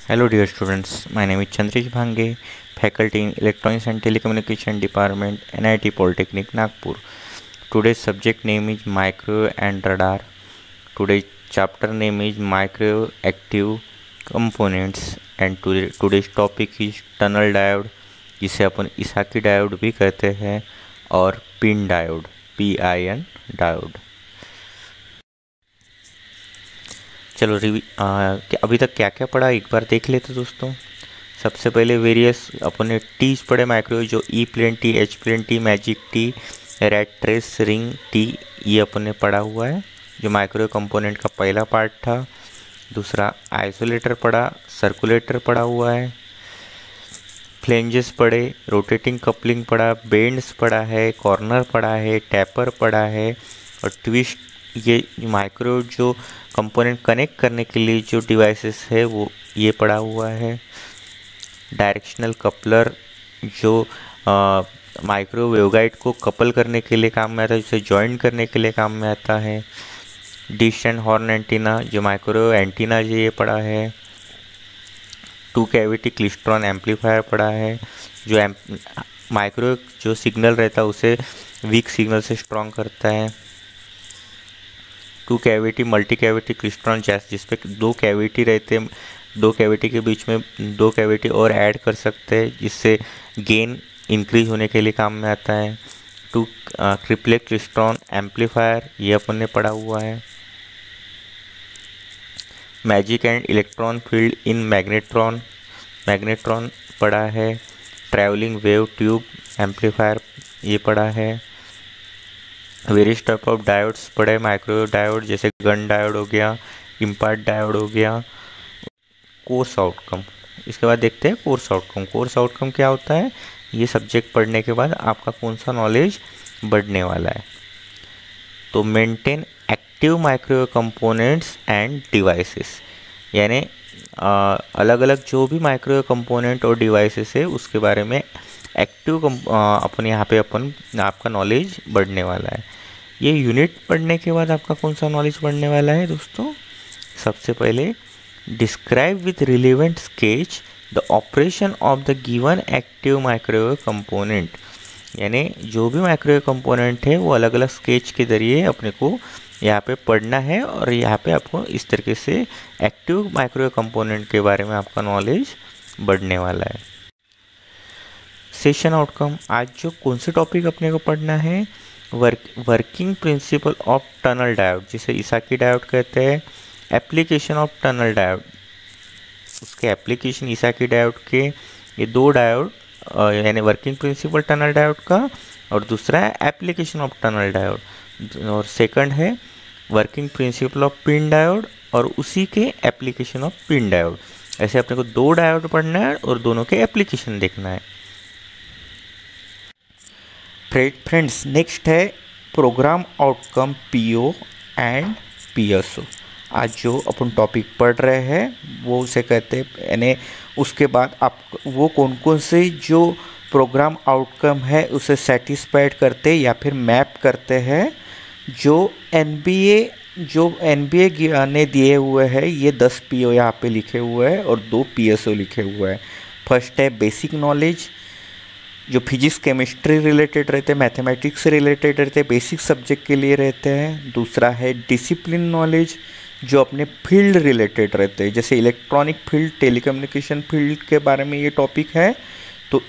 Hello dear students, my name is Chandresh Bhange, faculty in Electronics and Telecommunication Department, NIT Polytechnic, Nagpur. Today's subject name is Microwave and Radar. Today's chapter name is Microwave Components and today's topic is Tunnel Diode, जिसे अपन इसाकी diode भी कहते हैं, और pin diode, PIN diode. चलो अभी तक क्या क्या पढ़ा एक बार देख लेते दोस्तों। सबसे पहले वेरियस अपन ने टीज पढ़े माइक्रोवेव, जो E plain tea, H plain tea, magic tea, red trace, ring tea, ये अपन ने पढ़ा हुआ है, जो माइक्रोवेव कंपोनेंट का पहला पार्ट था। दूसरा आइसोलेटर पढ़ा, सर्कुलेटर पढ़ा हुआ है, फ्लेंजेस पढ़े, रोटेटिंग कपलिंग पढ़ा, बेंड्स पढ़ा है, कॉर्नर पढ़ा है, टैपर पढ़ा है, और ट्विस्ट, ये माइक्रोवेव जो कंपोनेंट कनेक्ट करने के लिए जो डिवाइसेस है वो ये पड़ा हुआ है। डायरेक्शनल कपलर, जो माइक्रोवेव वेवगाइड को कपल करने के लिए काम में आता है, जिसे जॉइन करने के लिए काम में आता है। डिश एंड हॉर्न एंटीना, जो माइक्रोवेव एंटीना ये पड़ा है। 2 कैविटी क्लिस्ट्रॉन एम्पलीफायर पड़ा है, जो माइक्रोवेव जो सिग्नल रहता है उसे वीक सिग्नल से स्ट्रॉन्ग करता है। 2 कैविटी मल्टी कैविटी क्लिस्ट्रॉन जैस, जिसपे 2 कैविटी रहते हैं, 2 कैविटी के बीच में 2 कैविटी और ऐड कर सकते हैं, जिससे गेन इंक्रीज होने के लिए काम में आता है। 2 ट्रिपलेट क्लिस्ट्रॉन एम्पलीफायर, ये अपन ने पढ़ा हुआ है। Magic and electron filled in magnetron पढ़ा है। ट्रैवलिंग वेव ट्यूब एम्पलीफायर, ये पढ़ा है। वेरियस टाइप ऑफ डायोड्स पढ़े, माइक्रोवेव डायोड, जैसे गन डायोड हो गया, इम्पार्ट डायोड हो गया। कोर्स आउटकम, इसके बाद देखते हैं कोर्स आउटकम। कोर्स आउटकम क्या होता है, ये सब्जेक्ट पढ़ने के बाद आपका कौन सा नॉलेज बढ़ने वाला है। तो maintain active microwave components end devices, यानी अलग अलग जो भी माइक्रोवेव कंपोनेंट और डिवाइसेस है उसके बारे में एक्टिव अपन यहाँ पे आपका नॉलेज बढ़ने वाला है। ये यूनिट पढ़ने के बाद आपका कौन सा नॉलेज बढ़ने वाला है दोस्तों। सबसे पहले describe with relevant sketch the operation of the given active microwave component, यानी जो भी माइक्रोवेव कंपोनेंट है वो अलग अलग स्केच के जरिए अपने को यहाँ पे पढ़ना है, और यहाँ पे आपको इस तरीके से एक्टिव माइक्रोवेव कंपोनेंट के बारे में आपका नॉलेज बढ़ने वाला है। सेशन आउटकम, आज जो कौन से टॉपिक अपने को पढ़ना है, working principle of tunnel diode, जिसे इसाकी डायोड कहते हैं। एप्लीकेशन ऑफ टनल डायोड, उसके एप्लीकेशन इसाकी डायोड के ये 2 डायोड, यानी वर्किंग प्रिंसिपल टनल डायोड का, और दूसरा है एप्लीकेशन ऑफ टनल डायोड, और सेकंड है working principle of PIN diode, और उसी के एप्लीकेशन ऑफ पिन डायोड। ऐसे अपने को 2 डायोड पढ़ना है और दोनों के एप्लीकेशन देखना है। फ्रेंड्स, नेक्स्ट है programme outcome PO and PSO। आज जो अपन टॉपिक पढ़ रहे हैं वो उसे कहते हैं, यानी उसके बाद आप वो कौन कौन से जो प्रोग्राम आउटकम है उसे सेटिस्फाइड करते या फिर मैप करते हैं, जो NBA ने दिए हुए हैं। ये 10 PO यहाँ पे लिखे हुए हैं और 2 PSO लिखे हुए हैं। फर्स्ट है बेसिक नॉलेज, जो फिजिक्स केमिस्ट्री रिलेटेड रहते हैं, मैथमेटिक्स से रिलेटेड रहते हैं, बेसिक सब्जेक्ट के लिए रहते हैं। दूसरा है डिसिप्लिन नॉलेज, जो अपने फील्ड रिलेटेड रहते हैं, जैसे इलेक्ट्रॉनिक फील्ड, टेलीकम्युनिकेशन फील्ड के बारे में ये टॉपिक है, तो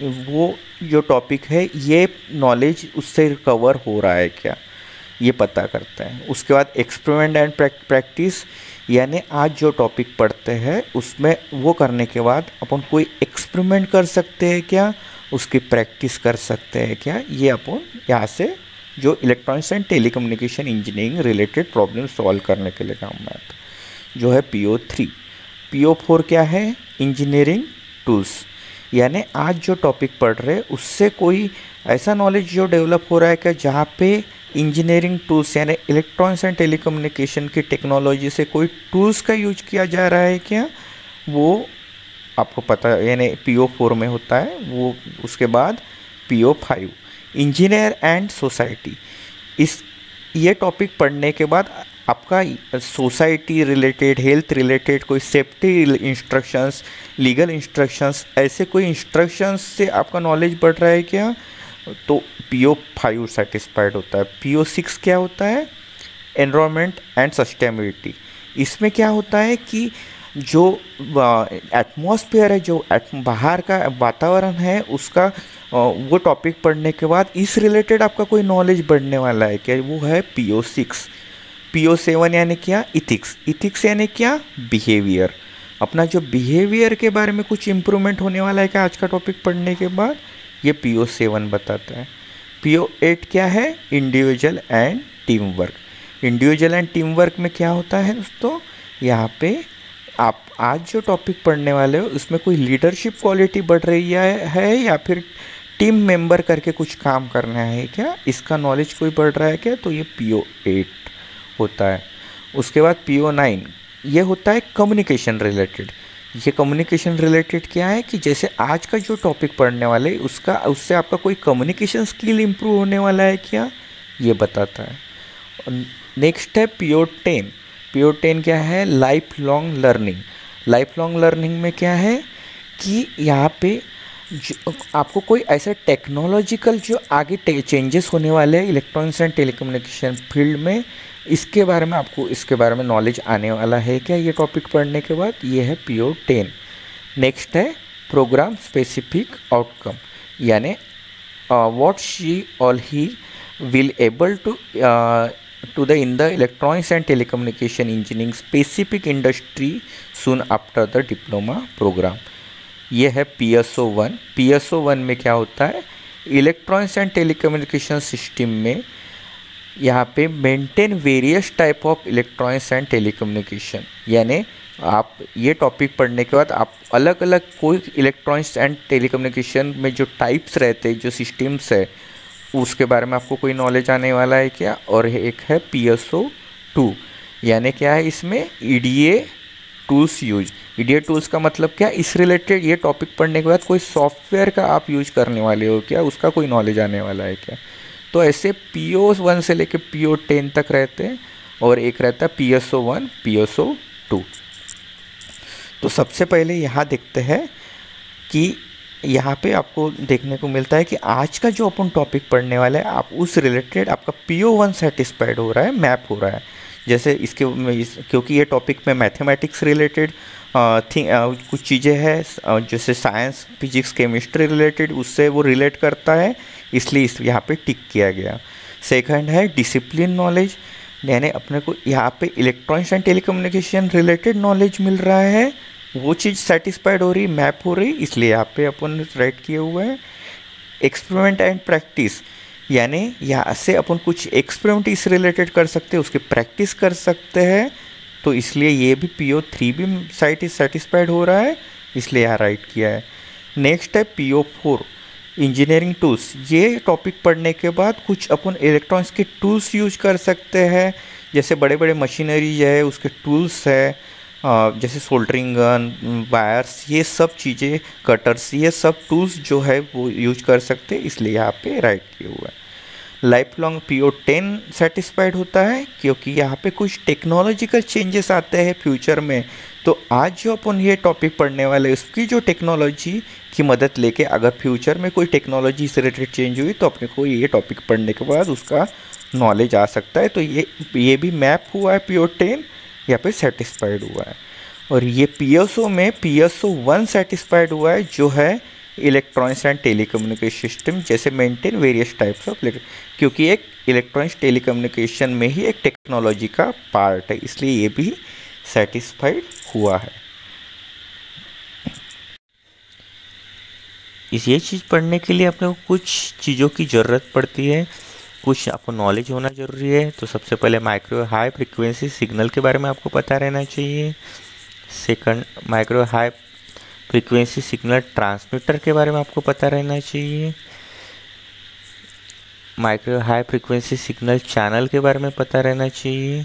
वो जो टॉपिक है ये नॉलेज उससे कवर हो रहा है क्या, ये पता करता है। उसके बाद एक्सपेरिमेंट एंड प्रैक्टिस, यानी आज जो टॉपिक पढ़ते हैं उसमें वो करने के बाद अपन कोई एक्सपेरिमेंट कर सकते हैं क्या, उसकी प्रैक्टिस कर सकते हैं क्या, ये अपन यहाँ से जो electronics and telecommunication engineering related problem solve करने के लिए काम में आता है, जो है PO3। PO4 क्या है, इंजीनियरिंग टूल्स, यानी आज जो टॉपिक पढ़ रहे हैं उससे कोई ऐसा नॉलेज जो डेवलप हो रहा है क्या, जहाँ पे इंजीनियरिंग टूल्स यानी इलेक्ट्रॉनिक्स एंड टेलीकम्युनिकेशन की टेक्नोलॉजी से कोई टूल्स का यूज किया जा रहा है क्या, वो आपको पता, यानी PO4 में होता है वो। उसके बाद PO5 इंजीनियर एंड सोसाइटी, ये टॉपिक पढ़ने के बाद आपका सोसाइटी रिलेटेड, हेल्थ रिलेटेड कोई सेफ्टी इंस्ट्रक्शंस, लीगल इंस्ट्रक्शंस, ऐसे कोई इंस्ट्रक्शंस से आपका नॉलेज बढ़ रहा है क्या, तो PO5 सेटिस्फाइड होता है। PO6 क्या होता है, एनवायरनमेंट एंड सस्टेनेबिलिटी। इसमें क्या होता है कि जो एटमॉस्फेयर है, जो बाहर का वातावरण है, उसका वो टॉपिक पढ़ने के बाद इस रिलेटेड आपका कोई नॉलेज बढ़ने वाला है क्या, वो है PO6। PO7 यानी क्या, इथिक्स। इथिक्स यानी क्या, बिहेवियर। अपना जो बिहेवियर के बारे में कुछ इम्प्रूवमेंट होने वाला है क्या आज का टॉपिक पढ़ने के बाद, ये PO7 बताता है। PO8 क्या है, individual and team work. Individual and team work में क्या होता है दोस्तों, यहाँ पे आप आज जो टॉपिक पढ़ने वाले हो उसमें कोई लीडरशिप क्वालिटी बढ़ रही है या फिर टीम मेंबर करके कुछ काम करना है क्या, इसका नॉलेज कोई बढ़ रहा है क्या, तो ये PO8 होता है। उसके बाद PO9 ये होता है कम्युनिकेशन रिलेटेड। ये कम्युनिकेशन रिलेटेड क्या है कि जैसे आज का जो टॉपिक पढ़ने वाले उससे आपका कोई कम्युनिकेशन स्किल इम्प्रूव होने वाला है क्या, ये बताता है। नेक्स्ट है PO10। PO10 क्या है, life long learning. Life long learning में क्या है कि यहाँ पे आपको कोई ऐसा टेक्नोलॉजिकल जो आगे चेंजेस होने वाले हैं इलेक्ट्रॉनिक्स एंड टेलीकम्युनिकेशन फील्ड में, इसके बारे में आपको इसके बारे में नॉलेज आने वाला है क्या ये टॉपिक पढ़ने के बाद, ये है PO10। नेक्स्ट है प्रोग्राम स्पेसिफिक आउटकम, यानी what she all he will able to the in the electronics and telecommunication engineering specific industry soon after the diploma programme. ये है PSO1। PSO1 में क्या होता है, इलेक्ट्रॉनिक्स एंड टेलीकम्युनिकेशन सिस्टम में यहाँ पे maintain various type of electronics and telecommunication, यानी आप ये टॉपिक पढ़ने के बाद आप अलग अलग कोई इलेक्ट्रॉनिक्स एंड टेलीकम्युनिकेशन में जो टाइप्स रहते हैं, जो सिस्टम्स है, उसके बारे में आपको कोई नॉलेज आने वाला है क्या। और एक है PSO2, यानी क्या है, इसमें EDA tools use. EDA tools का मतलब क्या, इस रिलेटेड ये टॉपिक पढ़ने के बाद कोई सॉफ्टवेयर का आप यूज करने वाले हो क्या, उसका कोई नॉलेज आने वाला है क्या। तो ऐसे PO1 से लेके PO10 तक रहते हैं, और एक रहता है PSO1 PSO2। तो सबसे पहले यहाँ देखते हैं कि यहाँ पे आपको देखने को मिलता है कि आज का जो अपन टॉपिक पढ़ने वाला है, आप उस रिलेटेड आपका PO1 सेटिस्फाइड हो रहा है, मैप हो रहा है। जैसे क्योंकि ये टॉपिक में मैथमेटिक्स रिलेटेड कुछ चीज़ें हैं, जैसे साइंस, फिजिक्स, केमिस्ट्री रिलेटेड, उससे वो रिलेट करता है, इसलिए यहाँ पे टिक किया गया। सेकंड है डिसिप्लिन नॉलेज, यानी अपने को यहाँ पे electronics and telecommunication related knowledge मिल रहा है, वो चीज़ सेटिस्फाइड हो रही, मैप हो रही, इसलिए यहाँ पे अपन राइट किए हुए हैं। एक्सपेरिमेंट एंड प्रैक्टिस, यानी यहाँ से अपन कुछ एक्सपेरिमेंट इस रिलेटेड कर सकते हैं, उसकी प्रैक्टिस कर सकते हैं, तो इसलिए ये भी PO3 भी सेटिस्फाइड हो रहा है, इसलिए यहाँ राइट किया है। नेक्स्ट है PO4 इंजीनियरिंग टूल्स। ये टॉपिक पढ़ने के बाद कुछ अपन इलेक्ट्रॉनिक्स के टूल्स यूज कर सकते हैं, जैसे बड़े बड़े मशीनरी है उसके टूल्स है, जैसे सोल्डरिंग गन, वायर्स, ये सब चीज़ें, कटर्स, ये सब टूल्स जो है वो यूज कर सकते हैं, इसलिए यहाँ पे राइट किया हुआ है। लाइफ लॉन्ग PO10 सेटिस्फाइड होता है क्योंकि यहाँ पे कुछ टेक्नोलॉजिकल चेंजेस आते हैं फ्यूचर में, तो आज जो अपन ये टॉपिक पढ़ने वाले उसकी जो टेक्नोलॉजी की मदद लेके अगर फ्यूचर में कोई टेक्नोलॉजी से रिलेटेड चेंज हुई तो अपने को ये टॉपिक पढ़ने के बाद उसका नॉलेज आ सकता है। तो ये भी मैप हुआ है, PO10 यहाँ पे सेटिस्फाइड हुआ है। और ये PSO में PSO1 सेटिस्फाइड हुआ है, जो है इलेक्ट्रॉनिक्स एंड टेलीकम्युनिकेशन सिस्टम, जैसे मेंटेन वेरियस टाइप्स ऑफ, क्योंकि एक इलेक्ट्रॉनिक्स टेलीकम्युनिकेशन में ही एक टेक्नोलॉजी का पार्ट है, इसलिए ये भी सेटिस्फाइड हुआ है। ये चीज़ पढ़ने के लिए अपने को कुछ चीज़ों की ज़रूरत पड़ती है, कुछ आपको नॉलेज होना ज़रूरी है। तो सबसे पहले माइक्रो हाई फ्रिक्वेंसी सिग्नल के बारे में आपको पता रहना चाहिए। Second, micro high frequency signal transmitter के बारे में आपको पता रहना चाहिए। Micro high frequency signal channel के बारे में पता रहना चाहिए,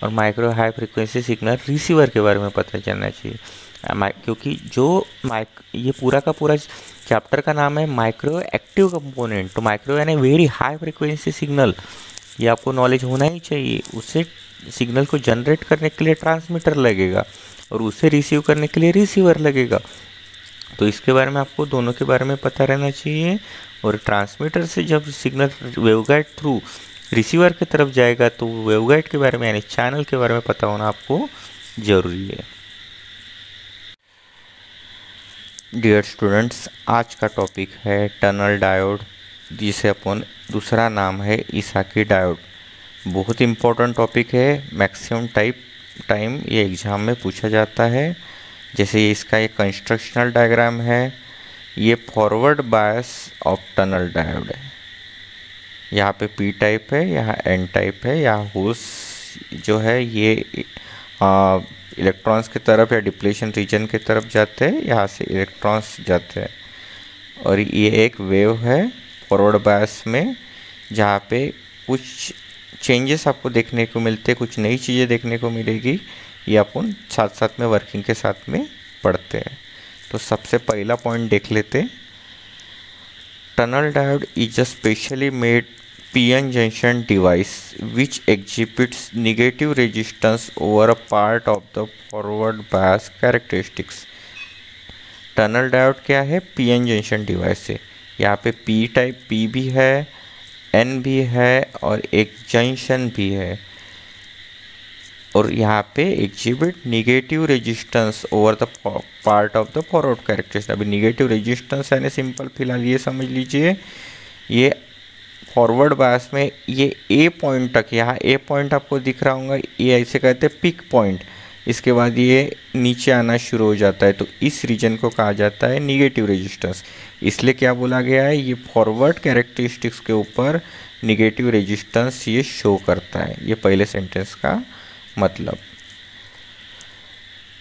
और micro high frequency signal receiver के बारे में पता चलना चाहिए। क्योंकि जो ये पूरा का पूरा चैप्टर का नाम है माइक्रो एक्टिव कंपोनेंट, तो माइक्रो यानी वेरी हाई फ्रिक्वेंसी सिग्नल, ये आपको नॉलेज होना ही चाहिए। उससे सिग्नल को जनरेट करने के लिए ट्रांसमीटर लगेगा और उसे रिसीव करने के लिए रिसीवर लगेगा। तो इसके बारे में आपको दोनों के बारे में पता रहना चाहिए। और ट्रांसमीटर से जब सिग्नल वेवगाइड थ्रू रिसीवर की तरफ जाएगा तो वेवगाइड के बारे में यानी चैनल के बारे में पता होना आपको ज़रूरी है। डियर स्टूडेंट्स, आज का टॉपिक है टनल डायोड, जिसे अपन दूसरा नाम है इसाकी डायोड। बहुत इम्पोर्टेंट टॉपिक है, मैक्सिमम टाइम ये एग्ज़ाम में पूछा जाता है। जैसे इसका एक कंस्ट्रक्शनल डायग्राम है, ये forward bias of tunnel diode है। यहाँ पे पी टाइप है, यहाँ एन टाइप है। यहाँ होल्स जो है ये इलेक्ट्रॉन्स की तरफ या डिप्लीशन रीजन की तरफ जाते हैं, यहाँ से इलेक्ट्रॉन्स जाते हैं। और ये एक वेव है फॉरवर्ड बायस में, जहाँ पे कुछ चेंजेस आपको देखने को मिलते हैं, कुछ नई चीज़ें देखने को मिलेगी। ये अपन साथ साथ में वर्किंग के साथ में पढ़ते हैं। तो सबसे पहला पॉइंट देख लेते। Tunnel diode is a specially made PN junction device which exhibits negative resistance over a part of the forward bias characteristics। Tunnel diode क्या है? PN जंक्शन डिवाइस है। यहाँ पे P टाइप P भी है, N भी है और एक जंक्शन भी है। और यहाँ पे exhibit negative resistance over the part of the forward characteristics. अभी निगेटिव रेजिस्टेंस यानी सिंपल फिलहाल ये समझ लीजिए, ये फॉरवर्ड बायस में ये ए पॉइंट तक, यहाँ ए पॉइंट आपको दिख रहा होगा, ये ऐसे कहते हैं पिक पॉइंट। इसके बाद ये नीचे आना शुरू हो जाता है, तो इस रीजन को कहा जाता है निगेटिव रेजिस्टेंस। इसलिए क्या बोला गया है, ये फॉरवर्ड कैरेक्टरिस्टिक्स के ऊपर निगेटिव रेजिस्टेंस ये शो करता है। ये पहले सेंटेंस का मतलब।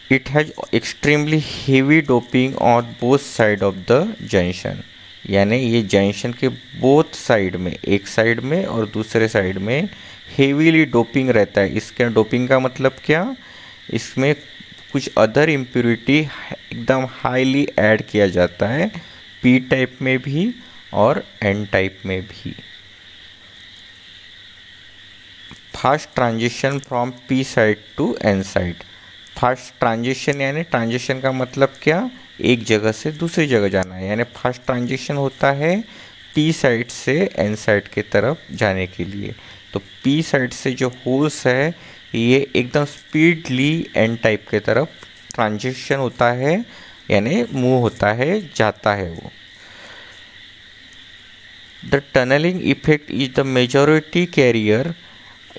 It has extremely heavy doping on both side of the junction, यानी ये जंक्शन के बोथ साइड में, एक साइड में और दूसरे साइड में हेवीली डोपिंग रहता है। इसके डोपिंग का मतलब क्या, इसमें कुछ अदर इम्प्योरिटी एकदम हाईली ऐड किया जाता है, पी टाइप में भी और एन टाइप में भी। Fast transition from P side to N side. Fast transition यानी ट्रांजिशन का मतलब क्या, एक जगह से दूसरी जगह जाना है, यानी फास्ट ट्रांजिशन होता है पी साइड से एन साइड की तरफ जाने के लिए। तो पी साइड से जो होल्स है ये एकदम स्पीडली एन टाइप के तरफ ट्रांजिशन होता है, यानी मूव होता है, जाता है वो। The tunnelling effect is the majority carrier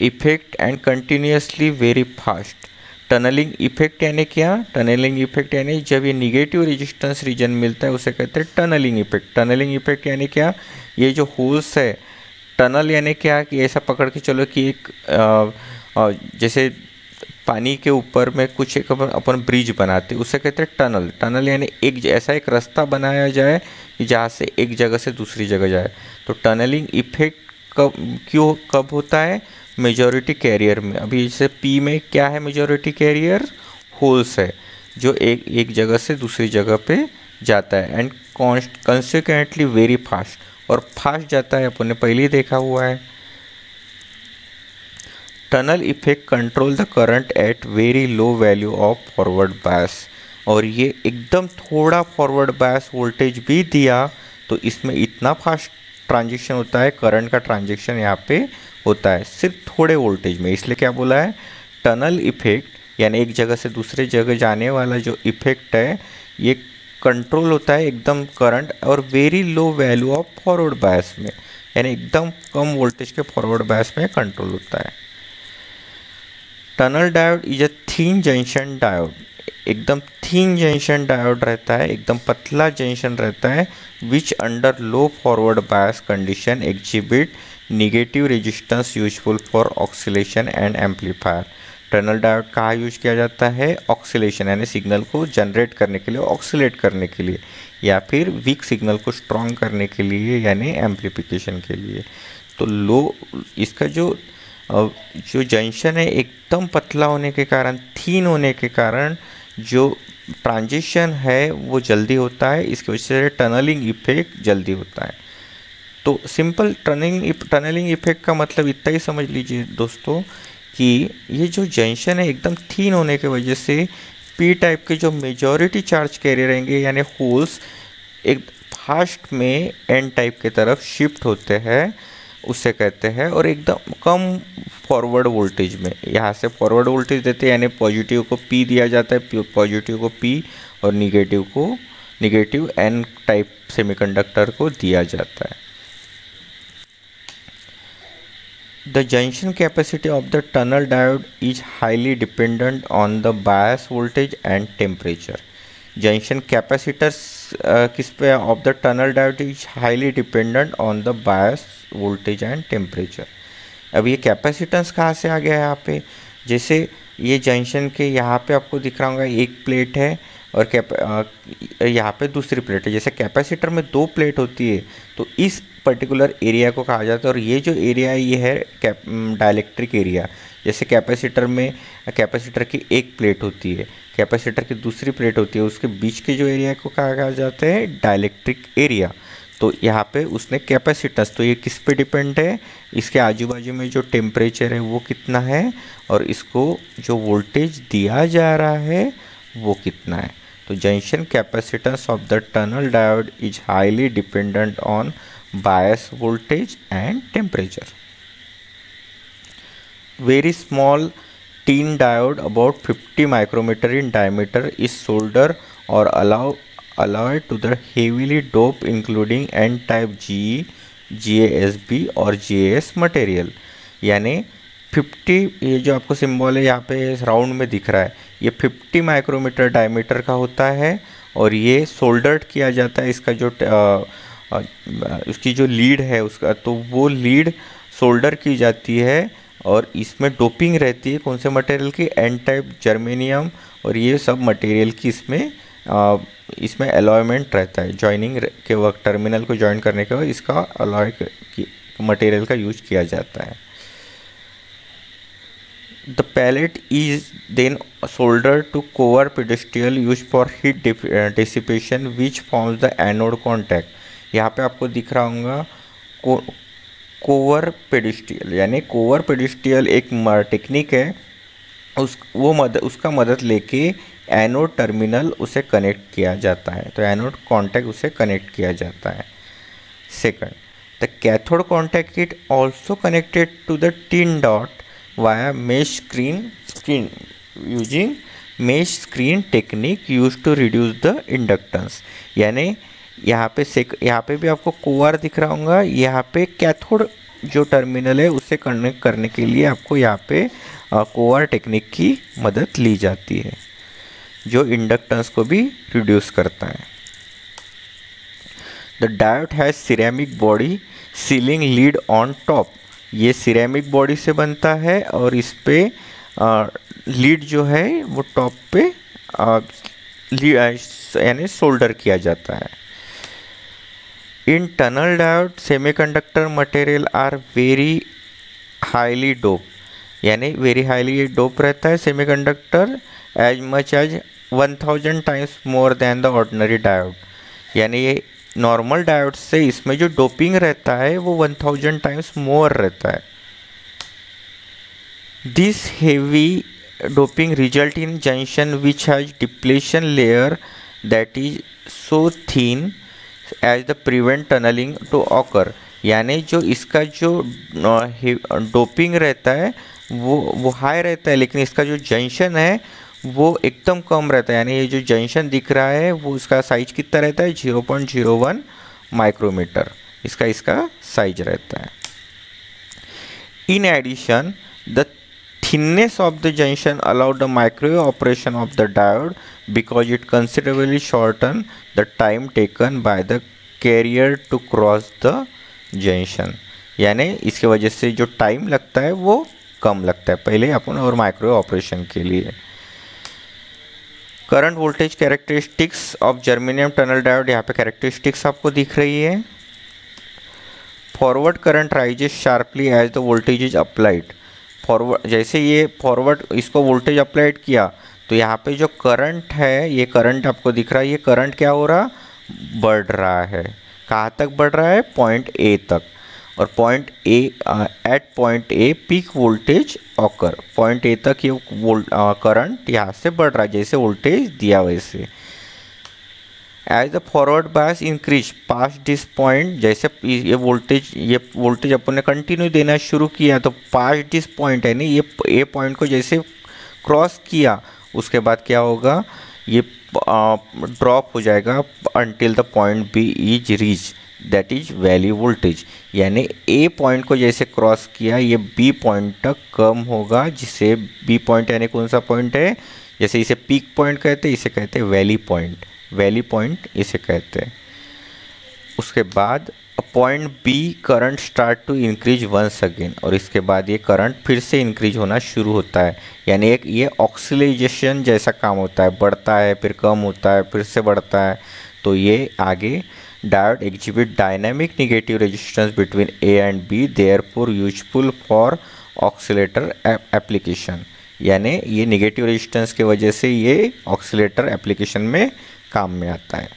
effect and continuously very fast. Tunnelling effect यानी क्या, टनलिंग इफेक्ट यानी जब ये निगेटिव रेजिस्टेंस रीजन मिलता है उसे कहते हैं टनलिंग इफेक्ट। टनलिंग इफेक्ट यानी क्या, ये जो होल्स है, टनल यानी क्या कि ऐसा पकड़ के चलो कि एक जैसे पानी के ऊपर में कुछ एक अपन ब्रिज बनाते उसे कहते हैं टनल। टनल यानी एक ऐसा एक रास्ता बनाया जाए कि जहाँ से एक जगह से दूसरी जगह जाए। तो टनलिंग इफेक्ट कब होता है, मेजॉरिटी कैरियर में। अभी जैसे पी में क्या है, मेजॉरिटी कैरियर होल्स है जो एक जगह से दूसरी जगह पे जाता है एंड कंसिक्वेंटली वेरी फास्ट, और फास्ट जाता है, अपन ने पहले ही देखा हुआ है। Tunnel effect control the current at very low value of forward bias. और ये एकदम थोड़ा फॉरवर्ड बायस वोल्टेज भी दिया तो इसमें इतना फास्ट ट्रांजिशन होता है, करंट का ट्रांजेक्शन यहाँ पे होता है सिर्फ थोड़े वोल्टेज में। इसलिए क्या बोला है, टनल इफेक्ट यानी एक जगह से दूसरे जगह जाने वाला जो इफेक्ट है ये कंट्रोल होता है एकदम करंट और very low value of forward bias में, यानी एकदम कम वोल्टेज के फॉरवर्ड बायस में कंट्रोल होता है। Tunnel diode is a thin junction diode. एकदम थिन जंक्शन डायोड रहता है, एकदम पतला जंक्शन रहता है, which under low forward bias condition exhibit negative resistance useful for oscillation and amplifier. Tunnel diode कहाँ यूज किया जाता है, ऑक्सीलेशन यानी सिग्नल को जनरेट करने के लिए, ऑक्सीलेट करने के लिए, या फिर वीक सिग्नल को स्ट्रॉन्ग करने के लिए यानी एम्पलीफिकेशन के लिए। तो लो इसका जो जंक्शन है एकदम पतला होने के कारण, थीन होने के कारण जो ट्रांजिशन है वो जल्दी होता है, इसकी वजह से टनलिंग इफेक्ट जल्दी होता है। तो सिंपल टनलिंग इफेक्ट का मतलब इतना ही समझ लीजिए दोस्तों कि ये जो जंक्शन है एकदम थीन होने की वजह से पी टाइप के जो मेजॉरिटी चार्ज कैरियर रहेंगे यानी होल्स एक फास्ट में एन टाइप के तरफ शिफ्ट होते हैं, उससे कहते हैं। और एकदम कम फॉरवर्ड वोल्टेज में, यहाँ से फॉरवर्ड वोल्टेज देते हैं यानी पॉजिटिव को पी दिया जाता है, पॉजिटिव को पी और निगेटिव एन टाइप सेमीकंडक्टर को दिया जाता है। The junction capacity of the tunnel diode is highly dependent on the bias voltage and temperature. Junction capacitors किस पे of the tunnel diode is highly dependent on the bias voltage and temperature. अब ये capacitance कहाँ से आ गया है यहाँ पे? जैसे ये जंक्शन के यहाँ पे आपको दिख रहा होगा एक प्लेट है और यहाँ पे दूसरी प्लेट है। जैसे कैपेसिटर में 2 प्लेट होती है तो इस पर्टिकुलर एरिया को कहा जाता है। और ये जो एरिया है ये है डाइलेक्ट्रिक एरिया। जैसे कैपेसिटर में कैपेसिटर की एक प्लेट होती है, कैपेसिटर की दूसरी प्लेट होती है, उसके बीच के जो एरिया को कहा जाता है डाइलेक्ट्रिक एरिया। तो यहाँ पे उसने कैपेसिटेंस, तो ये किस पे डिपेंड है? इसके आजू बाजू में जो टेम्परेचर है वो कितना है और इसको जो वोल्टेज दिया जा रहा है वो कितना है। तो junction capacitance of the tunnel diode is highly dependent on bias voltage and temperature. Very small tin diode about 50 micrometer in diameter is soldered or alloyed to the heavily doped including N-type GE, GASB और GAS material। यानी 50, ये जो आपको symbol है यहाँ पे round में दिख रहा है, ये 50 माइक्रोमीटर डायमीटर का होता है और ये सोल्डर्ड किया जाता है। इसका जो उसकी जो लीड है उसका, तो वो लीड सोल्डर की जाती है और इसमें डोपिंग रहती है कौन से मटेरियल की? एन टाइप जर्मेनियम और ये सब मटेरियल की इसमें अलॉयमेंट रहता है। जॉइनिंग के वक्त टर्मिनल को जॉइन करने के बाद इसका अलॉय मटेरियल का यूज किया जाता है। The pellet is then soldered to cover pedestal used for heat dissipation which forms the anode contact। यहाँ पे आपको दिख रहा होगा कोवर पेडिस्टियल, यानी कोवर पेडिस्टियल एक टेक्निक है, उसका मदद लेके एनोड टर्मिनल उसे कनेक्ट किया जाता है। तो एनोड कॉन्टैक्ट उसे कनेक्ट किया जाता है। Second, the cathode contact it also connected to the tin dot via mesh screen using mesh screen technique use to reduce the inductance. यानी यहाँ पे भी आपको कोवर दिख रहा होगा, यहाँ पे कैथोड जो टर्मिनल है उसे कनेक्ट करने के लिए आपको यहाँ पे कोवर टेक्निक की मदद ली जाती है जो इंडक्टेंस को भी रिड्यूस करता है। The diode has ceramic body ceiling lead on top. ये सिरेमिक बॉडी से बनता है और इस पे लीड जो है वो टॉप पे यानी सोल्डर किया जाता है। In tunnel diode semiconductor material are very highly dope, यानी वेरी हाईली डोप रहता है semiconductor as much as 1000 times more than the ordinary diode. यानी ये नॉर्मल डायोड से इसमें जो डोपिंग रहता है वो 1000 टाइम्स मोर रहता है। This heavy doping result in junction which has depletion layer that is so thin as the prevent tunnelling to occur. यानी जो इसका जो डोपिंग रहता है वो हाई रहता है, लेकिन इसका जो जंक्शन है वो एकदम कम रहता है। यानी ये जो जंक्शन दिख रहा है वो उसका साइज कितना रहता है? 0.01 माइक्रोमीटर इसका साइज रहता है। In addition the thinness of the junction allowed the microwave operation of the diode because it considerably shorten the time taken by the carrier to cross the junction। यानी इसके वजह से जो टाइम लगता है वो कम लगता है पहले अपन और माइक्रोवेव ऑपरेशन के लिए। Current voltage characteristics of germanium tunnel diode, यहाँ पे कैरेक्टरिस्टिक्स आपको दिख रही है। Forward current rises sharply as the voltage is applied. Forward जैसे ये फॉरवर्ड इसको वोल्टेज अप्लाइड किया तो यहाँ पे जो करंट है, ये करंट आपको दिख रहा है, ये करंट क्या हो रहा? बढ़ रहा है। कहाँ तक बढ़ रहा है? पॉइंट ए तक। और point A at point A peak voltage occur, point A तक ये करंट यहाँ से बढ़ रहा है जैसे वोल्टेज दिया वैसे। As the forward bias increase past this point, जैसे ये वोल्टेज अपन ने कंटिन्यू देना शुरू किया तो पास्ट दिस पॉइंट है ना, ये ए पॉइंट को जैसे क्रॉस किया उसके बाद क्या होगा, ये ड्रॉप हो जाएगा until the point B is reach that is value voltage. यानी ए पॉइंट को जैसे क्रॉस किया ये बी पॉइंट तक कम होगा, जिसे बी पॉइंट यानी कौन सा पॉइंट है, जैसे इसे पीक पॉइंट कहते हैं, इसे कहते हैं वैली पॉइंट, वैली पॉइंट इसे कहते हैं। उसके बाद point B current start to increase once again, और इसके बाद ये करंट फिर से इंक्रीज होना शुरू होता है। यानी एक ये ऑक्सीलाइजेशन जैसा काम होता है, बढ़ता है फिर कम होता है फिर से बढ़ता है। तो ये आगे diode exhibit dynamic negative resistance between A and B, therefore useful for oscillator application. यानी ये नेगेटिव रेजिस्टेंस की वजह से ये ऑक्सीलेटर एप्लीकेशन में काम में आता है।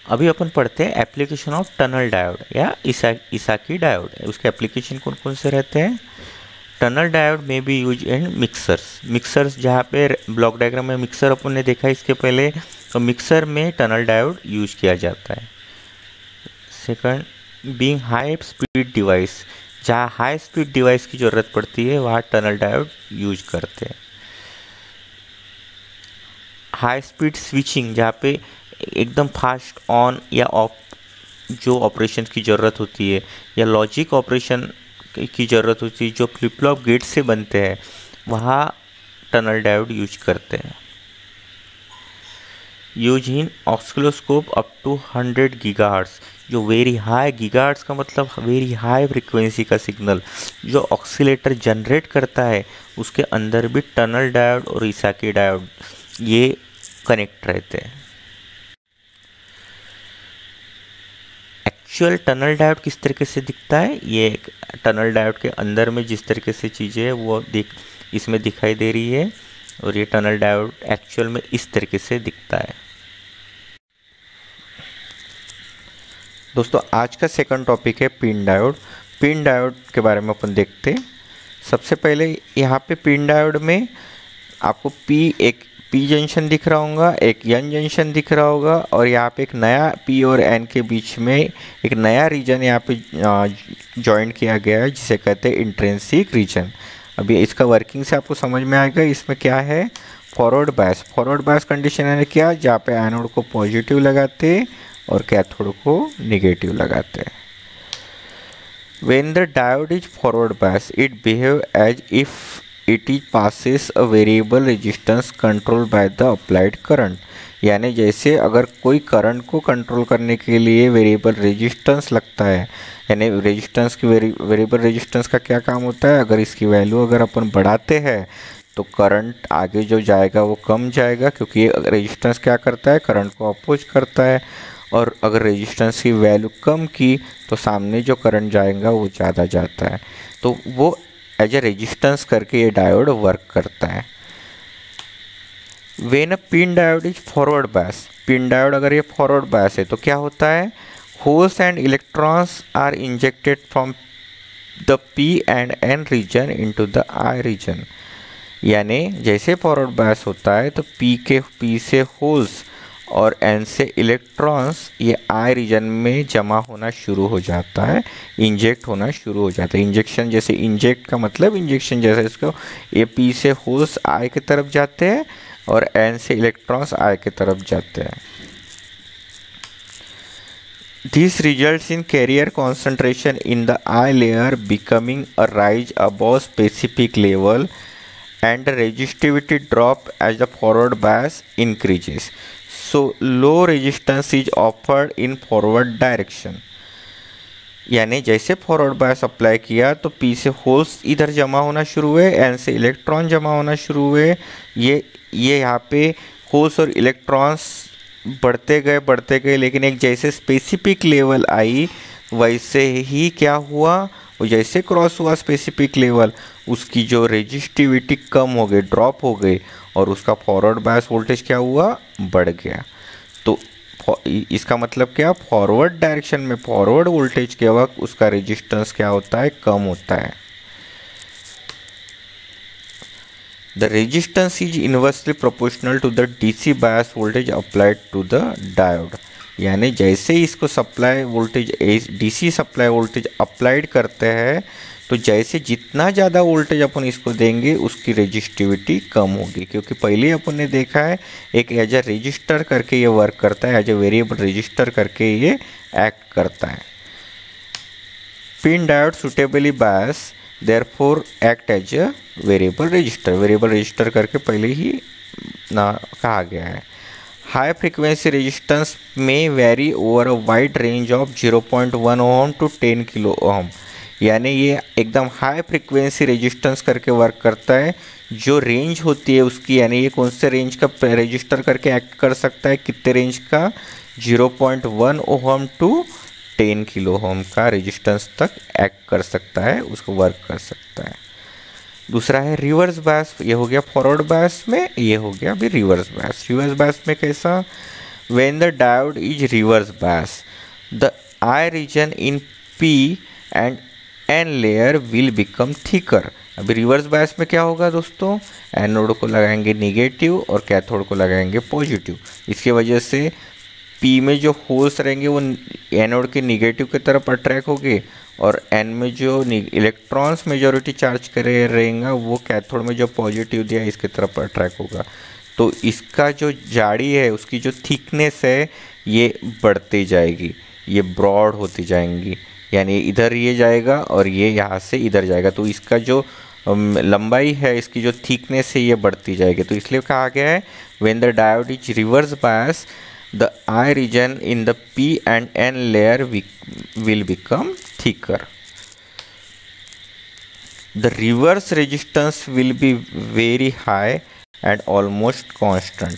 अभी अपन पढ़ते हैं एप्लीकेशन ऑफ टनल डायोड या इसाकी डायोड। उसके एप्लीकेशन कौन कौन से रहते हैं। टनल डायोड में बी यूज इन मिक्सर्स जहाँ पे ब्लॉक डायग्राम में मिक्सर अपन ने देखा इसके पहले, तो मिक्सर में टनल डायोड यूज किया जाता है। Second being high speed device, जहाँ हाई स्पीड डिवाइस की ज़रूरत पड़ती है वहाँ टनल डायोड यूज करते हैं। हाई स्पीड स्विचिंग, जहाँ पे एकदम फास्ट ऑन या ऑफ जो ऑपरेशन की ज़रूरत होती है या लॉजिक ऑपरेशन की ज़रूरत होती है जो फ्लिप फ्लॉप गेट से बनते हैं, वहाँ टनल डायोड यूज करते हैं। Use in oscilloscope up to 100 gigahertz, जो वेरी हाई, गीगाहर्ट्ज़ का मतलब वेरी हाई फ्रिक्वेंसी का सिग्नल जो ऑक्सीलेटर जनरेट करता है, उसके अंदर भी टनल डायोड और इसाकी डायोड ये कनेक्ट रहते हैं। एक्चुअल टनल डायोड किस तरीके से दिखता है, ये टनल डायोड के अंदर में जिस तरीके से चीज़ें है वो इसमें दिखाई दे रही है, और ये टनल डायोड एक्चुअल में इस तरीके से दिखता है। दोस्तों आज का सेकंड टॉपिक है पिन डायोड। पिन डायोड के बारे में अपन देखते हैं। सबसे पहले यहाँ पे पिन डायोड में आपको एक पी जंक्शन दिख रहा होगा, एक एन जंक्शन दिख रहा होगा, और यहाँ पे एक नया पी और एन के बीच में एक नया रीजन यहाँ पे जॉइंट किया गया है जिसे कहते हैं इंट्रिंसिक रीजन। अभी इसका वर्किंग से आपको समझ में आएगा। इसमें क्या है, फॉरवर्ड बायस कंडीशन है क्या, जहाँ पे एनोड को पॉजिटिव लगाते और कैथोड को निगेटिव लगाते हैं। When the diode is forward bias it behave as if it is passes a variable resistance control by the applied current. यानी जैसे अगर कोई करंट को कंट्रोल करने के लिए वेरिएबल रेजिस्टेंस लगता है, यानी रेजिस्टेंस की वेरिएबल रेजिस्टेंस का क्या काम होता है, अगर इसकी वैल्यू अगर अपन बढ़ाते हैं तो करंट आगे जो जाएगा वो कम जाएगा, क्योंकि ये रेजिस्टेंस क्या करता है, करंट को अपोज करता है। और अगर रेजिस्टेंस की वैल्यू कम की तो सामने जो करंट जाएगा वो ज़्यादा जाता है, तो वो एज ए रेजिस्टेंस करके ये डायोड वर्क करता है। When a pin diode is forward bias, pin diode अगर ये फॉरवर्ड बायस है तो क्या होता है, holes and electrons are injected from the P and N region into the I region. यानी जैसे फॉरवर्ड बायस होता है तो पी से होल्स और एन से इलेक्ट्रॉन्स ये आई रीजन में जमा होना शुरू हो जाता है, इंजेक्ट होना शुरू हो जाता है। इंजेक्शन जैसे, इंजेक्ट का मतलब इंजेक्शन जैसे, इसको ये पी से होल्स आई की तरफ जाते हैं और एन से इलेक्ट्रॉन्स आई की तरफ जाते हैं। This results in carrier concentration in the I layer becoming a rise above specific level and resistivity drop as the forward bias increases. So low resistance is offered in forward direction. यानी जैसे forward bias apply किया तो P से holes इधर जमा होना शुरू हुए, एन से इलेक्ट्रॉन जमा होना शुरू हुए। ये यहाँ पे होल्स और इलेक्ट्रॉन्स बढ़ते गए, लेकिन एक जैसे स्पेसिफिक लेवल आई वैसे ही क्या हुआ, वो जैसे क्रॉस हुआ स्पेसिफिक लेवल, उसकी जो रेजिस्टिविटी कम हो गई, ड्रॉप हो गई, और उसका फॉरवर्ड बायस वोल्टेज क्या हुआ, बढ़ गया। तो इसका मतलब क्या, फॉरवर्ड डायरेक्शन में फॉरवर्ड वोल्टेज के वक्त उसका रेजिस्टेंस क्या होता है, कम होता है। The resistance is inversely proportional to the DC bias voltage applied to the diode. यानी जैसे ही इसको supply voltage DC supply voltage applied करते हैं तो जैसे जितना ज़्यादा वोल्टेज अपन इसको देंगे उसकी रेजिस्टिविटी कम होगी, क्योंकि पहले अपन ने देखा है एक एज ए रजिस्टर करके ये वर्क करता है, एज ए वेरिएबल रजिस्टर करके ये एक्ट करता है। Pin diode suitably bias therefore act as a variable register करके पहले ही ना कहा गया है। हाई फ्रीक्वेंसी रेजिस्टेंस में very over a wide range of 0.1 ohm to 10 kilo ohm. यानी ये एकदम हाई फ्रीक्वेंसी रेजिस्टेंस करके वर्क करता है। जो रेंज होती है उसकी, यानी ये कौन से रेंज का रजिस्टर करके एक्ट कर सकता है, कितने रेंज का, 0.1 ओम टू 10 किलो ओम का रेजिस्टेंस तक एक्ट कर सकता है, उसको वर्क कर सकता है। दूसरा है रिवर्स बायस, ये हो गया फॉरवर्ड बायस में, ये हो गया अभी रिवर्स बायस। रिवर्स बायस में कैसा, when the diode is reverse bias the I region in P and N layer will become thicker. अभी रिवर्स बायस में क्या होगा दोस्तों, एनोड को लगाएंगे निगेटिव और कैथोड को लगाएंगे पॉजिटिव। इसकी वजह से पी में जो होल्स रहेंगे वो एनोड के निगेटिव की तरफ अट्रैक्ट होंगे और एन में जो इलेक्ट्रॉन्स मेजॉरिटी चार्ज करे रहेंगे वो कैथोड में जो पॉजिटिव दिया इसकी तरफ अट्रैक्ट होगा। तो इसका जो जाड़ी है, उसकी जो थिकनेस है ये बढ़ती जाएगी, ये ब्रॉड होती जाएंगी, यानी इधर ये जाएगा और ये यहाँ से इधर जाएगा। तो इसका जो लंबाई है, इसकी जो थिकनेस है ये बढ़ती जाएगी। तो इसलिए कहा गया है when the diode is reverse bias the I region in the P and N layer will become thicker. The reverse resistance will be very high and almost constant.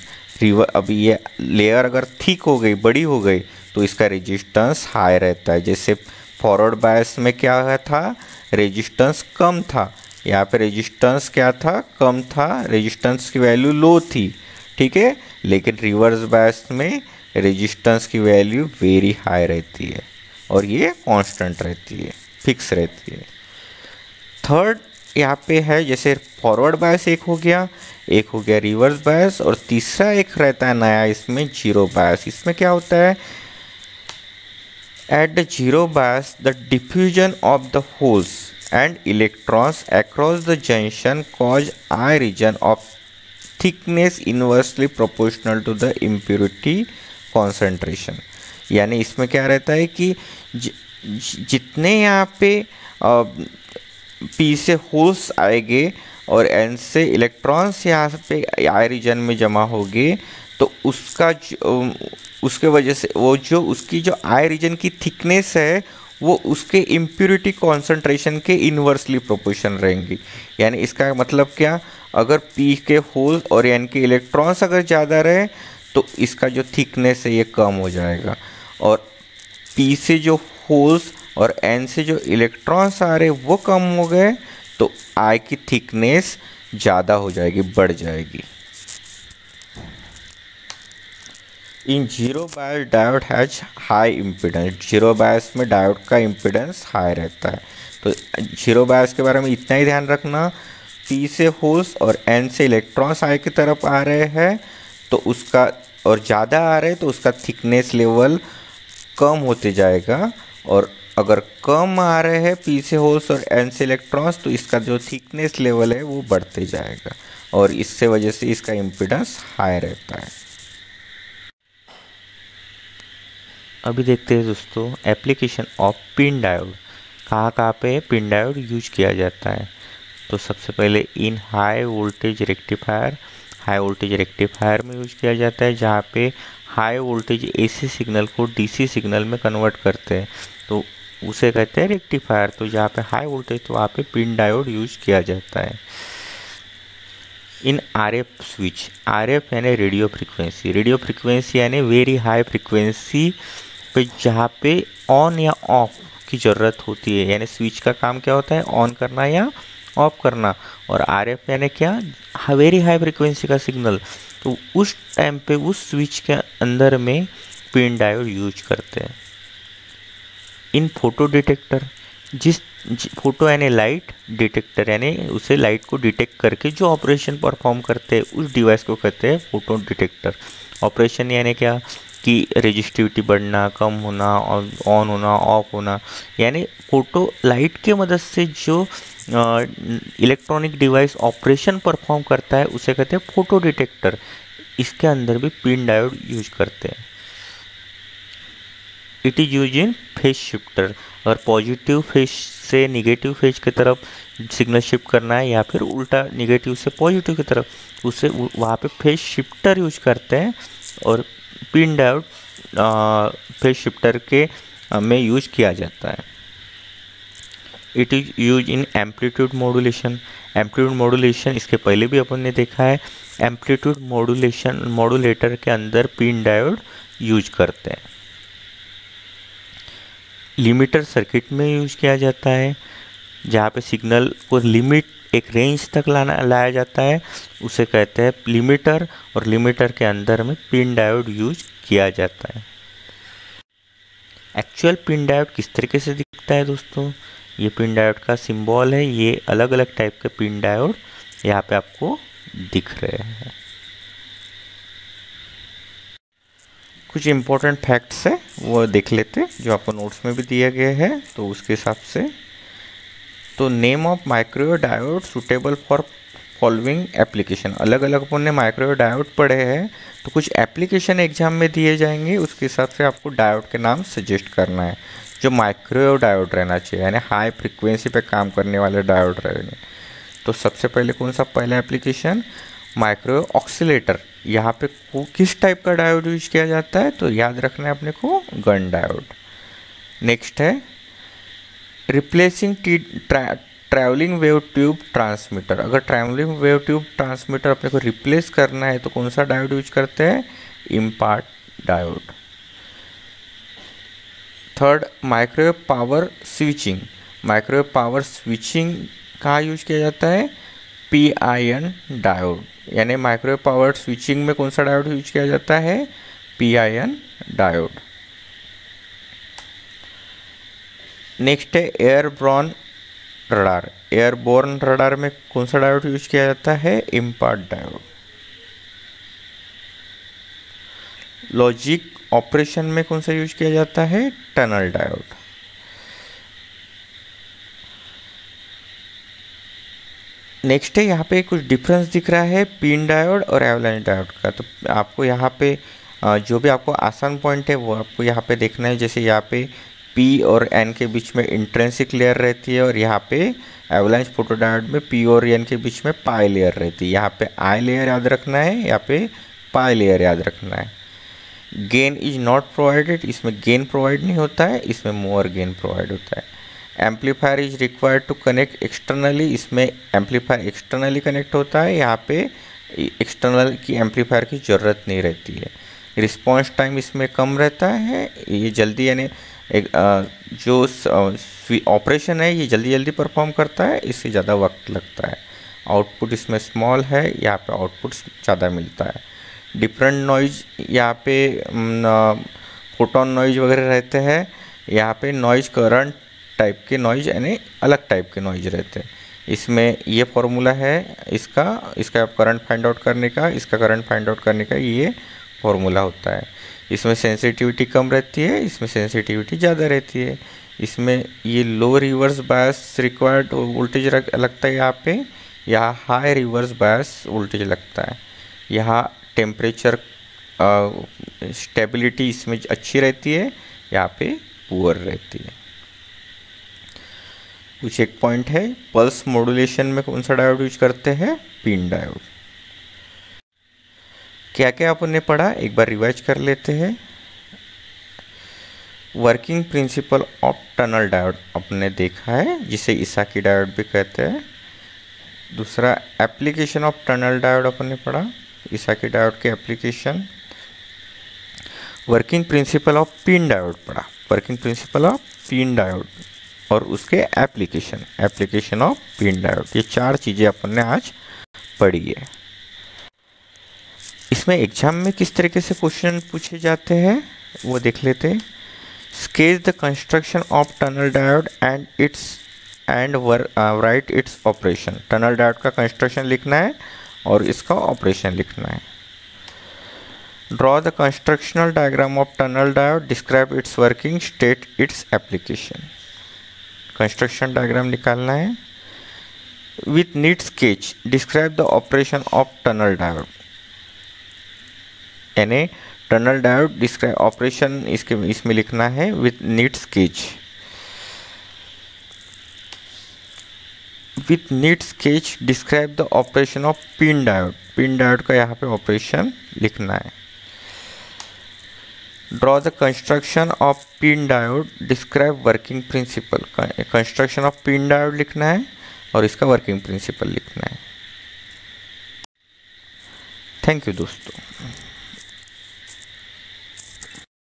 अभी ये लेयर अगर थिक हो गई, बड़ी हो गई, तो इसका रेजिस्टेंस हाई रहता है। जैसे फॉरवर्ड बायस में क्या था, रेजिस्टेंस कम था, यहाँ पे रेजिस्टेंस क्या था, कम था, रेजिस्टेंस की वैल्यू लो थी, ठीक है। लेकिन रिवर्स बायस में रेजिस्टेंस की वैल्यू वेरी हाई रहती है और ये कांस्टेंट रहती है, फिक्स रहती है। थर्ड यहाँ पे है, जैसे फॉरवर्ड बायस एक हो गया रिवर्स बायस, और तीसरा एक रहता है नया इसमें जीरो बायस। इसमें क्या होता है, at the zero bias the diffusion of the holes and electrons across the junction cause I region of thickness inversely proportional to the impurity concentration. यानी इसमें क्या रहता है कि जितने यहाँ पे पी से होल्स आएंगे और एन से इलेक्ट्रॉन्स यहाँ पे आई रीजन में जमा होंगे, तो उसका उसके वजह से वो जो उसकी जो आई रीजन की थिकनेस है वो उसके इम्प्योरिटी कॉन्सेंट्रेशन के इन्वर्सली प्रोपोर्शन रहेंगी। यानी इसका मतलब क्या, अगर पी के होल्स और एन के इलेक्ट्रॉन्स अगर ज़्यादा रहे तो इसका जो थिकनेस है ये कम हो जाएगा, और पी से जो होल्स और एन से जो इलेक्ट्रॉन्स आ रहे वो कम हो गए तो आई की थिकनेस ज़्यादा हो जाएगी, बढ़ जाएगी। In zero bias diode has high impedance. Zero bias में डायोड का इम्पीडेंस हाई रहता है। तो जीरो बायस के बारे में इतना ही ध्यान रखना, पी से होल्स और एन से इलेक्ट्रॉन्स आई की तरफ आ रहे हैं तो उसका, और ज़्यादा आ रहे तो उसका थिकनेस लेवल कम होते जाएगा, और अगर कम आ रहे हैं पी से होल्स और एन से इलेक्ट्रॉन्स तो इसका जो थिकनेस लेवल है वो बढ़ते जाएगा, और इससे वजह से इसका इम्पीडेंस हाई रहता है। अभी देखते हैं दोस्तों एप्लीकेशन ऑफ पिन डायोड, कहाँ पे पिन डायोड यूज किया जाता है। तो सबसे पहले इन हाई वोल्टेज रेक्टिफायर में यूज किया जाता है, जहाँ पे हाई वोल्टेज एसी सिग्नल को डीसी सिग्नल में कन्वर्ट करते हैं, तो उसे कहते हैं रेक्टिफायर। तो जहाँ पे हाई वोल्टेज तो वहाँ पे पिन डायोड यूज किया जाता है। इन आरएफ स्विच, आरएफ यानी रेडियो फ्रिक्वेंसी यानी वेरी हाई फ्रिक्वेंसी पे जहाँ पे ऑन या ऑफ की ज़रूरत होती है, यानी स्विच का काम क्या होता है, ऑन करना या ऑफ करना, और आरएफ यानी क्या, वेरी हाई फ्रिक्वेंसी का सिग्नल। तो उस टाइम पे उस स्विच के अंदर में पिन डायोड यूज करते हैं। इन फोटो डिटेक्टर, जिस फोटो यानी लाइट डिटेक्टर, यानी उसे लाइट को डिटेक्ट करके जो ऑपरेशन परफॉर्म करते हैं उस डिवाइस को कहते हैं फोटो डिटेक्टर। ऑपरेशन यानी क्या कि रेजिस्टिविटी बढ़ना, कम होना, ऑन होना, ऑफ होना, यानी फोटो लाइट के मदद से जो इलेक्ट्रॉनिक डिवाइस ऑपरेशन परफॉर्म करता है उसे कहते हैं फोटो डिटेक्टर। इसके अंदर भी पिन डायोड यूज करते हैं। It is use in phase shifter, अगर पॉजिटिव फेज से निगेटिव फेज की तरफ सिग्नल शिफ्ट करना है या फिर उल्टा निगेटिव से पॉजिटिव की तरफ, उसे वहाँ पे फेज शिफ्टर यूज करते हैं। और पिन डायोड फेज शिफ्टर के में यूज किया जाता है। It is use in amplitude modulation. Amplitude modulation इसके पहले भी अपन ने देखा है। एम्पलीट्यूड मॉड्यूलेटर के अंदर पिन डायोड यूज करते हैं। लिमिटर सर्किट में यूज किया जाता है, जहाँ पे सिग्नल को लिमिट एक रेंज तक लाया जाता है, उसे कहते हैं लिमिटर। और लिमिटर के अंदर में पिन डायोड यूज किया जाता है। एक्चुअल पिन डायोड किस तरीके से दिखता है दोस्तों, ये पिन डायोड का सिंबल है। ये अलग अलग टाइप के पिन डायोड यहाँ पे आपको दिख रहे हैं। कुछ इम्पोर्टेंट फैक्ट्स है वो देख लेते, जो आपको नोट्स में भी दिया गया है, तो उसके हिसाब से। तो name of microwave diode suitable for following application. अलग अलग अपन ने माइक्रोवेव डायोड पढ़े हैं, तो कुछ एप्लीकेशन एग्जाम में दिए जाएंगे, उसके हिसाब से आपको डायोड के नाम सजेस्ट करना है जो माइक्रोवेव डायोड रहना चाहिए, यानी हाई फ्रिक्वेंसी पे काम करने वाले डायोड रहेंगे। तो सबसे पहले कौन सा पहला एप्लीकेशन, माइक्रोवेव ऑक्सीलेटर। यहाँ पे किस टाइप का डायोड यूज किया जाता है, तो याद रखना है अपने को गन डायोड। नेक्स्ट है replacing travelling wave tube transmitter. अगर ट्रैवलिंग वेव ट्यूब ट्रांसमीटर अपने को रिप्लेस करना है तो कौन सा डायोड यूज करते हैं, impart diode. Third, microwave power switching. Microwave power switching कहाँ यूज किया जाता है, PIN डायोड। यानी माइक्रोवेव पावर स्विचिंग में कौन सा डायोड यूज किया जाता है, PIN डायोड। नेक्स्ट है एयरबोर्न रडार। एयरबोर्न रडार में कौन सा डायोड यूज किया जाता है, इम्पार्ट डायोड। लॉजिक ऑपरेशन में कौन सा यूज किया जाता है, टनल डायोड। नेक्स्ट है यहाँ पे कुछ डिफरेंस दिख रहा है पिन डायोड और एवलांच डायोड का। तो आपको यहाँ पे जो भी आपको आसान पॉइंट है वो आपको यहाँ पे देखना है। जैसे यहाँ पे P और N के बीच में इंट्रिंसिक लेयर रहती है, और यहाँ पे एवलांच फोटोडायोड में P और N के बीच में पाई लेयर रहती है। यहाँ पे I लेयर याद रखना है, यहाँ पे पाई लेयर याद रखना है। गेन इज नॉट प्रोवाइडेड, इसमें गेन प्रोवाइड नहीं होता है, इसमें मोर गेन प्रोवाइड होता है। Amplifier is required to connect externally, इसमें एम्पलीफायर एक्सटर्नली कनेक्ट होता है, यहाँ पे एक्सटर्नल की एम्पलीफायर की ज़रूरत नहीं रहती है। रिस्पॉन्स टाइम इसमें कम रहता है, ये जल्दी यानी एक जो ऑपरेशन है ये जल्दी जल्दी परफॉर्म करता है, इससे ज़्यादा वक्त लगता है। आउटपुट इसमें स्मॉल है, यहाँ पे आउटपुट ज़्यादा मिलता है। डिफरेंट नॉइज, यहाँ पे फोटोन नॉइज वगैरह रहते हैं, यहाँ पे नॉइज करंट टाइप के नॉइज यानी अलग टाइप के नॉइज रहते हैं। इसमें ये फॉर्मूला है इसका करंट फाइंड आउट करने का, इसका करंट फाइंड आउट करने का ये फॉर्मूला होता है। इसमें सेंसिटिविटी कम रहती है, इसमें सेंसिटिविटी ज़्यादा रहती है। इसमें ये लो रिवर्स बायस रिक्वायर्ड वोल्टेज लगता है यहाँ हाई रिवर्स बायस वोल्टेज लगता है। यहाँ टेम्परेचर स्टेबिलिटी इसमें अच्छी रहती है, यहाँ पे पुअर रहती है। कुछ एक पॉइंट है, पल्स मॉड्यूलेशन में कौन सा डायोड यूज करते हैं, पिन डायोड। क्या क्या अपन ने पढ़ा एक बार रिवाइज कर लेते हैं। Working principle of tunnel diode अपने देखा है, जिसे इसाकी डायोड भी कहते हैं। दूसरा एप्लीकेशन ऑफ टनल डायोड अपन ने पढ़ा, इसाकी डायोड के application. Working principle of PIN diode पढ़ा, working principle of PIN diode और उसके एप्लीकेशन ऑफ पिन डायोड। ये चार चीज़ें अपन ने आज पढ़ी है। इसमें एग्जाम में किस तरीके से क्वेश्चन पूछे जाते हैं, वो देख लेते हैं। Sketch the construction of tunnel diode and right its operation. Tunnel diode का कंस्ट्रक्शन लिखना है और इसका ऑपरेशन लिखना है। Draw the constructional diagram of tunnel diode, describe it's working, state its application. Construction diagram निकालना है। With NEET sketch describe the operation of tunnel diode, यानी टनल डायोड डिस्क्राइब ऑपरेशन इसमें लिखना है with NEET sketch. With NEET sketch describe the operation of PIN diode, pin diode का यहाँ पे operation लिखना है। Draw the construction of PIN diode, describe working principle. Construction of PIN diode लिखना है और इसका वर्किंग प्रिंसिपल लिखना है। थैंक यू दोस्तों।